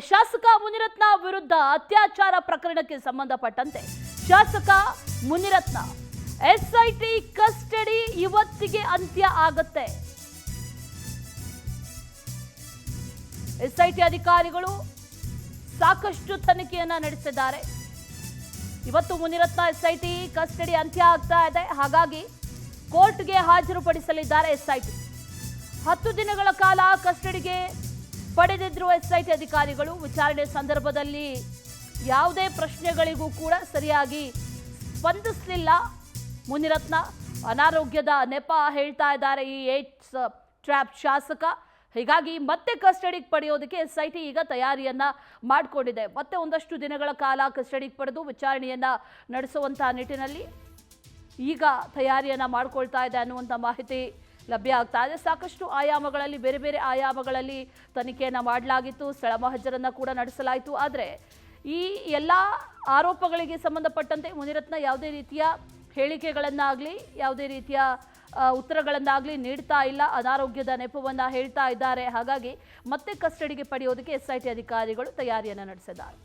ಶಾಸಕ ಮುನಿರತ್ನ ವಿರುದ್ಧ ಅತ್ಯಾಚಾರ ಪ್ರಕರಣಕ್ಕೆ ಸಂಬಂಧಪಟ್ಟಂತೆ ಶಾಸಕ ಮುನಿರತ್ನ ಎಸ್ಐಟಿ ಕಸ್ಟಡಿ ಇವತ್ತಿಗೆ ಅಂತ್ಯ ಆಗುತ್ತೆ. ಎಸ್ಐಟಿ ಅಧಿಕಾರಿಗಳು ಸಾಕಷ್ಟು ತನಿಖೆಯನ್ನ ನಡೆಸಿದ್ದಾರೆ. ಇವತ್ತು ಮುನಿರತ್ನ ಎಸ್ಐಟಿ ಕಸ್ಟಡಿ ಅಂತ್ಯ ಆಗ್ತಾ ಇದೆ. ಹಾಗಾಗಿ ಕೋರ್ಟ್ಗೆ ಹಾಜರುಪಡಿಸಲಿದ್ದಾರೆ ಎಸ್ಐಟಿ. 10 ದಿನಗಳ ಕಾಲ ಕಸ್ಟಡಿಗೆ ಪಡೆದಿದ್ರು ಎಸ್ಐಟಿ ಅಧಿಕಾರಿಗಳು. ವಿಚಾರಣೆ ಸಂದರ್ಭದಲ್ಲಿ ಯಾವುದೇ ಪ್ರಶ್ನೆಗಳಿಗೂ ಕೂಡ ಸರಿಯಾಗಿ ಸ್ಪಂದಿಸಲಿಲ್ಲ ಮುನಿರತ್ನ. ಅನಾರೋಗ್ಯದ ನೆಪ ಹೇಳ್ತಾ ಇದ್ದಾರೆ ಈ ಏಟ್ಸ್ ಟ್ರ್ಯಾಪ್ ಶಾಸಕ. ಹೀಗಾಗಿ ಮತ್ತೆ ಕಸ್ಟಡಿಗೆ ಪಡೆಯೋದಕ್ಕೆ ಎಸ್ಐಟಿ ಈಗ ತಯಾರಿಯನ್ನ ಮಾಡಿಕೊಂಡಿದೆ. ಮತ್ತೆ ಒಂದಷ್ಟು ದಿನಗಳ ಕಾಲ ಕಸ್ಟಡಿಗೆ ಪಡೆದು ವಿಚಾರಣೆಯನ್ನ ನಡೆಸುವಂತಹ ನಿಟ್ಟಿನಲ್ಲಿ ಈಗ ತಯಾರಿಯನ್ನ ಮಾಡ್ಕೊಳ್ತಾ ಇದೆ ಅನ್ನುವಂಥ ಮಾಹಿತಿ ಲಭ್ಯ ಆಗ್ತಾ ಇದೆ. ಸಾಕಷ್ಟು ಆಯಾಮಗಳಲ್ಲಿ ಬೇರೆ ಬೇರೆ ಆಯಾಮಗಳಲ್ಲಿ ತನಿಖೆಯನ್ನು ಮಾಡಲಾಗಿತ್ತು. ಸ್ಥಳ ಮಹಜರನ್ನ ಕೂಡ ನಡೆಸಲಾಯಿತು. ಆದರೆ ಈ ಎಲ್ಲ ಆರೋಪಗಳಿಗೆ ಸಂಬಂಧಪಟ್ಟಂತೆ ಮುನಿರತ್ನ ಯಾವುದೇ ರೀತಿಯ ಹೇಳಿಕೆಗಳನ್ನಾಗಲಿ ಯಾವುದೇ ರೀತಿಯ ಉತ್ತರಗಳನ್ನಾಗಲಿ ನೀಡ್ತಾ ಇಲ್ಲ. ಅನಾರೋಗ್ಯದ ನೆಪವನ್ನು ಹೇಳ್ತಾ ಇದ್ದಾರೆ. ಹಾಗಾಗಿ ಮತ್ತೆ ಕಸ್ಟಡಿಗೆ ಪಡೆಯೋದಕ್ಕೆ ಎಸ್ಐಟಿ ಅಧಿಕಾರಿಗಳು ತಯಾರಿಯನ್ನು ನಡೆಸಿದ್ದಾರೆ.